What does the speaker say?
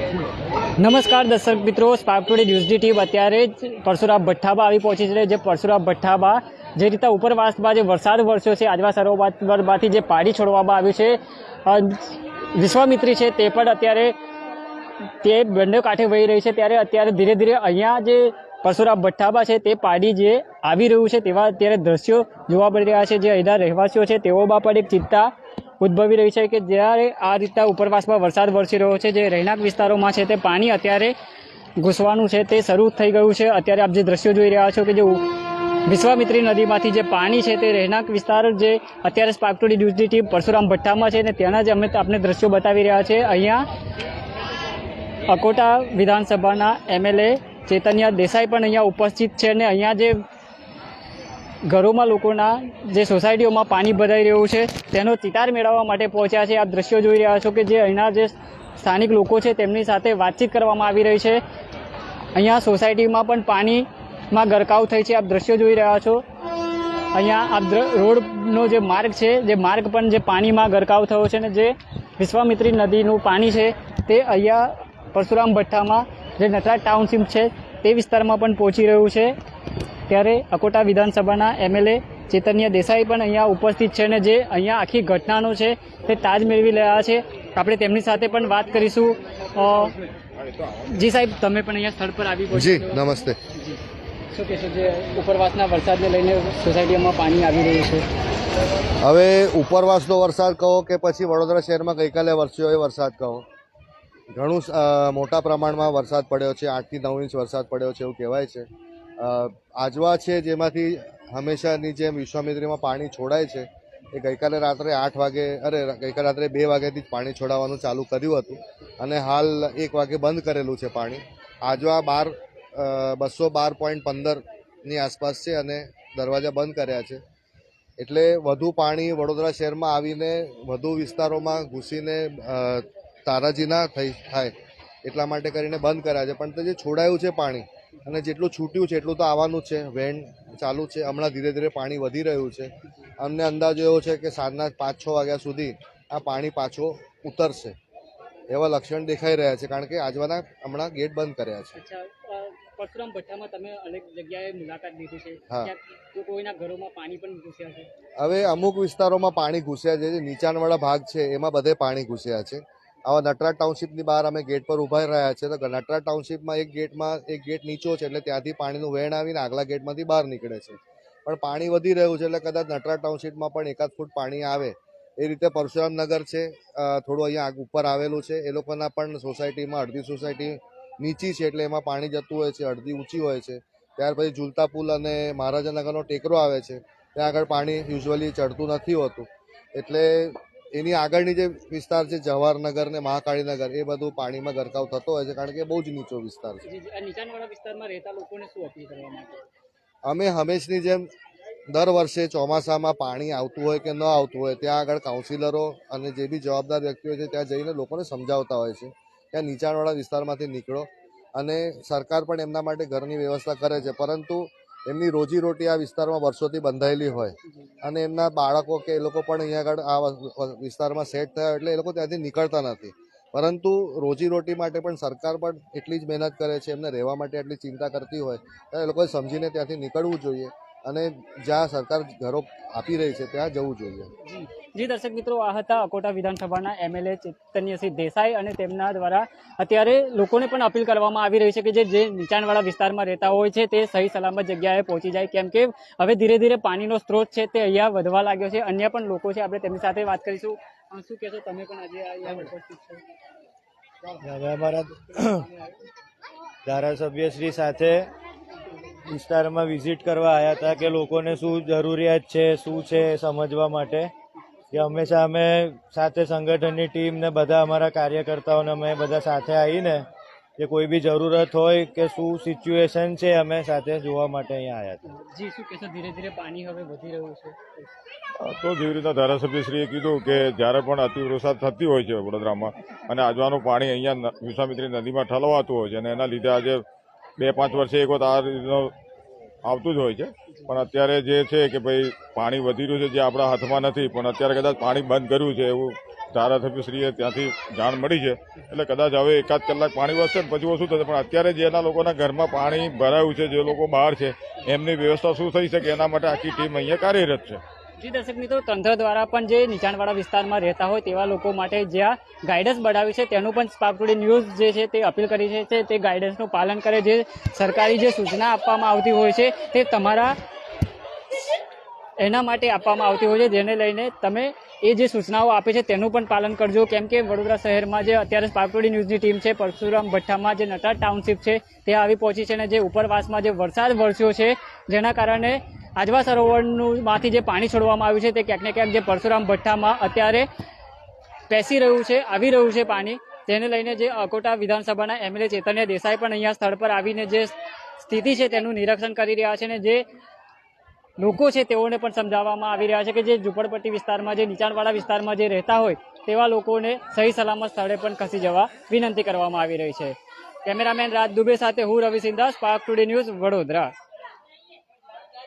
નમસ્કાર દર્શક મિત્રો, સ્પાર્ક ટુડે ન્યૂઝની ટીમ અત્યારે જ પરશુરામ ભઠ્ઠાબા આવી પહોંચી છે. જે પરશુરામ ભઠ્ઠાબા જે રીતે ઉપરવાસમાં જે વરસાદ વરસ્યો છે, આજવા સરોવરમાંથી જે પાણી છોડવામાં આવ્યું છે, વિશ્વામિત્રી છે તે પણ અત્યારે તે બંને કાંઠે વહી રહી છે. ત્યારે અત્યારે ધીરે ધીરે અહીંયા જે પરશુરામ ભઠ્ઠાબા છે તે પાણી જે આવી રહ્યું છે તેવા અત્યારે દ્રશ્યો જોવા મળી રહ્યા છે. જે અહીંના રહેવાસીઓ છે તેઓમાં પણ એક ચિંતા ઉદ્ભવી રહી છે કે જ્યારે આ રીતના ઉપરવાસમાં વરસાદ વરસી રહ્યો છે, જે રહેણાંક વિસ્તારોમાં છે તે પાણી અત્યારે ઘૂસવાનું છે તે શરૂ થઈ ગયું છે. અત્યારે આપ જે દ્રશ્યો જોઈ રહ્યા છો કે જે વિશ્વામિત્રી નદીમાંથી જે પાણી છે તે રહેણાંક વિસ્તાર જે અત્યારે સ્પાર્ક ટુડે ન્યૂઝની ટીમ પરશુરામ ભઠ્ઠામાં છે ને ત્યાંના જ અમે આપને દ્રશ્યો બતાવી રહ્યા છે. અહીંયા અકોટા વિધાનસભાના એમએલએ ચેતન્યા દેસાઈ પણ અહીંયા ઉપસ્થિત છે અને અહીંયા જે ઘરોમાં લોકોના જે સોસાયટીઓમાં પાણી ભરાઈ રહ્યું છે તેનો ચિતાર મેળવવા માટે પહોંચ્યા છે. આપ દ્રશ્યો જોઈ રહ્યા છો કે જે અહીંના જે સ્થાનિક લોકો છે તેમની સાથે વાતચીત કરવામાં આવી રહી છે. અહીંયા સોસાયટીમાં પણ પાણીમાં ગરકાવ થઈ છે. આપ દ્રશ્યો જોઈ રહ્યા છો. અહીંયા આપ રોડનો જે માર્ગ છે, જે માર્ગ પણ જે પાણીમાં ગરકાવ થયો છે ને જે વિશ્વામિત્રી નદીનું પાણી છે તે અહીંયા પરશુરામ ભઠ્ઠામાં જે નટરાજ ટાઉનશીપ છે તે વિસ્તારમાં પણ પહોંચી રહ્યું છે. ત્યારે અકોટા વિધાનસભાના એમએલએ ચેતન્યા દેસાઈ પણ અહીંયા ઉપસ્થિત છે અને જે અહીંયા આખી ઘટનાનો છે તે તાજ મેળવી રહ્યા છે. આપણે તેમની સાથે પણ વાત કરીશું. જી સાહેબ, તમે પણ અહીંયા સ્થળ પર આવી જી નમસ્તે. શું કહેશો જે ઉપરવાસના વરસાદને લઈને સોસાયટીઓમાં પાણી આવી રહ્યું છે? હવે ઉપરવાસનો વરસાદ કહો કે પછી વડોદરા શહેરમાં ગઈકાલે વરસ્યો એ વરસાદ કહો, ઘણું મોટા પ્રમાણમાં વરસાદ પડ્યો છે. 8 થી 9 ઇંચ વરસાદ પડ્યો છે એવું કહેવાય છે. આજવા છે જેમાંથી હંમેશાની જેમ વિશ્વામિત્રીમાં પાણી છોડાય છે એ ગઈકાલે રાત્રે 8 વાગે ગઈકાલે રાત્રે 2 વાગ્યાથી જ પાણી છોડાવવાનું ચાલુ કર્યું હતું અને હાલ 1 વાગે બંધ કરેલું છે પાણી. આજવા 212.15ની આસપાસ છે અને દરવાજા બંધ કર્યા છે. એટલે વધુ પાણી વડોદરા શહેરમાં આવીને વધુ વિસ્તારોમાં ઘૂસીને તારાજી ના થાય એટલા માટે કરીને બંધ કર્યા છે. પણ તે જે છોડાયું છે પાણી અને જેટલું છૂટ્યું છે એટલું તો આવવાનું છે. વેન ચાલુ છે. હમણાં ધીરે ધીરે પાણી વધી રહ્યું છે. અમને અંદાજો એવો છે કે સાંજના 5-6 વાગ્યા સુધી આ પાણી પાછો ઉતરશે એવા લક્ષણ દેખાઈ રહ્યા છે, કારણ કે આજવાના હમણાં ગેટ બંધ કર્યા છે. પરશુરામ ભઠ્ઠામાં તમે અનેક જગ્યાએ મુલાકાત લીધી છે, તો કોઈના ઘરોમાં પાણી પણ ઘૂસ્યા છે? હવે અમુક વિસ્તારોમાં પાણી ઘૂસ્યા છે. જે નીચાણવાળા ભાગ છે એમાં બધે પાણી ઘૂસ્યા છે. આવા નટરાજ ટાઉનશીપની બહાર અમે ગેટ પર ઊભા રહ્યા છે. તો નટરાજ ટાઉનશીપમાં એક ગેટ નીચો છે એટલે ત્યાંથી પાણીનું વહેણ આવીને આગલા ગેટમાંથી બહાર નીકળે છે. પણ પાણી વધી રહ્યું છે એટલે કદાચ નટરાજ ટાઉનશીપમાં પણ 1 ફૂટ પાણી આવે એ રીતે પરશુરામ નગર છે થોડું અહીંયા ઉપર આવેલું છે. એ લોકોના પણ સોસાયટીમાં અડધી સોસાયટી નીચી છે એટલે એમાં પાણી જતું હોય છે, અડધી ઊંચી હોય છે. ત્યાર પછી ઝુલતા પુલ અને મહારાજાનગરનો ટેકરો આવે છે, ત્યાં આગળ પાણી યુઝ્યુઅલી ચડતું નથી હોતું. એટલે એની આગળની જે વિસ્તાર છે જવાહરનગર ને મહાકાળીનગર એ બધું પાણીમાં ગરકાવ થતો હોય છે, કારણ કે બહુ જ નીચો વિસ્તાર છે. નીચાણવાળા વિસ્તારમાં રહેતા લોકોને શું અપીલ કરવા માંગે? અમે હંમેશની જેમ દર વર્ષે ચોમાસામાં પાણી આવતું હોય કે ન આવતું હોય ત્યાં આગળ કાઉન્સિલરો અને જે બી જવાબદાર વ્યક્તિઓ છે ત્યાં જઈને લોકોને સમજાવતા હોય છે ત્યાં નીચાણવાળા વિસ્તારમાંથી નીકળો. અને સરકાર પણ એમના માટે ઘરની વ્યવસ્થા કરે છે, પરંતુ એમની રોજીરોટી આ વિસ્તારમાં વર્ષોથી બંધાયેલી હોય અને એમના બાળકો કે એ લોકો પણ અહીંયા આગળ આ વિસ્તારમાં સેટ થયા એટલે એ લોકો ત્યાંથી નીકળતા નથી. પરંતુ રોજીરોટી માટે પણ સરકાર પણ એટલી જ મહેનત કરે છે. એમને રહેવા માટે એટલી ચિંતા કરતી હોય ત્યારે એ લોકોએ સમજીને ત્યાંથી નીકળવું જોઈએ અને જ્યાં સરકાર ઘરો આપી રહી છે ત્યાં જવું જોઈએ. જી દર્શક મિત્રો, આ હતા અકોટા વિધાનસભાના એમએલએ ચેતન્યસિંહ દેસાઈ અને તેમના દ્વારા અત્યારે લોકોને પણ અપીલ કરવામાં આવી રહી છે કે જે નીચાણવાળા વિસ્તારમાં રહેતા હોય છે તે સહી સલામત જગ્યાએ પહોંચી જાય, કેમ કે હવે ધીરે ધીરે પાણીનો સ્ત્રોત છે તે અહીંયા વધવા લાગ્યો છે. અન્ય પણ લોકો છે, આપણે તેમની સાથે વાત કરીશું. શું કહેશો તમે પણ આજે અહીંયા ઉપસ્થિત છો? અમે અમારા ધારાસભ્યશ્રી સાથે વિસ્તારમાં વિઝિટ કરવા આવ્યા હતા કે લોકોને શું જરૂરિયાત છે, શું છે સમજવા માટે. કે હંમેશા અમે સાથે સંગઠનની ટીમ ને બધા અમારા કાર્યકર્તાઓને અમે બધા સાથે આવીને કે કોઈ બી જરૂરત હોય કે શું સિચ્યુએશન છે અમે સાથે જોવા માટે અહીંયા આવ્યા હતા. જી, શું કહેશો? ધીરે ધીરે પાણી હવે વધી રહ્યું છે. તો જેવી રીતના ધારાસભ્યશ્રીએ કીધું કે જ્યારે પણ અતિવૃષ્ટિ થતી હોય છે વડોદરામાં અને આજવાનું પાણી અહીંયા વિશ્વામિત્રી નદીમાં ઠલવાતું હોય છે અને એના લીધે આજે 2-5 વર્ષે એક વખત આ રીતનું આવતું જ હોય છે. પણ અત્યારે જે છે કે ભાઈ પાણી વધી રહ્યું છે જે આપણા હાથમાં નથી, પણ અત્યારે કદાચ પાણી બંધ કર્યું છે એવું ધારાસભ્યશ્રીએ ત્યાંથી જાણ મળી છે એટલે કદાચ હવે એકાદ કલાક પાણી વધશે ને પછી ઓછું થશે, પણ અત્યારે જેના લોકોના ઘરમાં પાણી ભરાયું છે, જે લોકો બહાર છે, એમની વ્યવસ્થા શું થઈ શકે એના માટે આખી ટીમ અહીંયા કાર્યરત છે. જી દર્શક મિત્રો, તંત્ર દ્વારા પણ જે નીચાણવાળા વિસ્તારમાં રહેતા હોય તેવા લોકો માટે જ્યાં ગાઈડન્સ બનાવ્યું છે તેનું પણ સ્પાર્ક ટુડે ન્યૂઝ જે છે તે અપીલ કરી છે તે ગાઈડન્સનું પાલન કરે. જે સરકારી જે સૂચના આપવામાં આવતી હોય છે તે તમારા એના માટે આપવામાં આવતી હોય છે, જેને લઈને તમે એ જે સૂચનાઓ આપે છે તેનું પણ પાલન કરજો. કેમ કે વડોદરા શહેરમાં જે અત્યારે સ્પાર્ક ટુડે ન્યૂઝની ટીમ છે પરશુરામ ભઠ્ઠામાં જે નટરાજ ટાઉનશીપ છે તે આવી પહોંચી છે અને જે ઉપરવાસમાં જે વરસાદ વરસ્યો છે જેના કારણે આજવા સરોવરનું માંથી જે પાણી છોડવામાં આવ્યું છે તે ક્યાંક ને ક્યાંક જે પરશુરામ ભઠ્ઠામાં અત્યારે પેસી રહ્યું છે, આવી રહ્યું છે પાણી. તેને લઈને જે અકોટા વિધાનસભાના એમએલએ ચેતન્ય દેસાઈ પણ અહીંયા સ્થળ પર આવીને જે સ્થિતિ છે તેનું નિરીક્ષણ કરી રહ્યા છે અને જે લોકો છે તેઓને પણ સમજાવવામાં આવી રહ્યા છે કે જે ઝૂંપડપટ્ટી વિસ્તારમાં, જે નીચાણવાળા વિસ્તારમાં જે રહેતા હોય તેવા લોકોને સહી સલામત સ્થળે પણ ખસી જવા વિનંતી કરવામાં આવી રહી છે. કેમેરામેન રાજ દુબે સાથે હું Ravi Sindha, Spark Today News, Vadodara.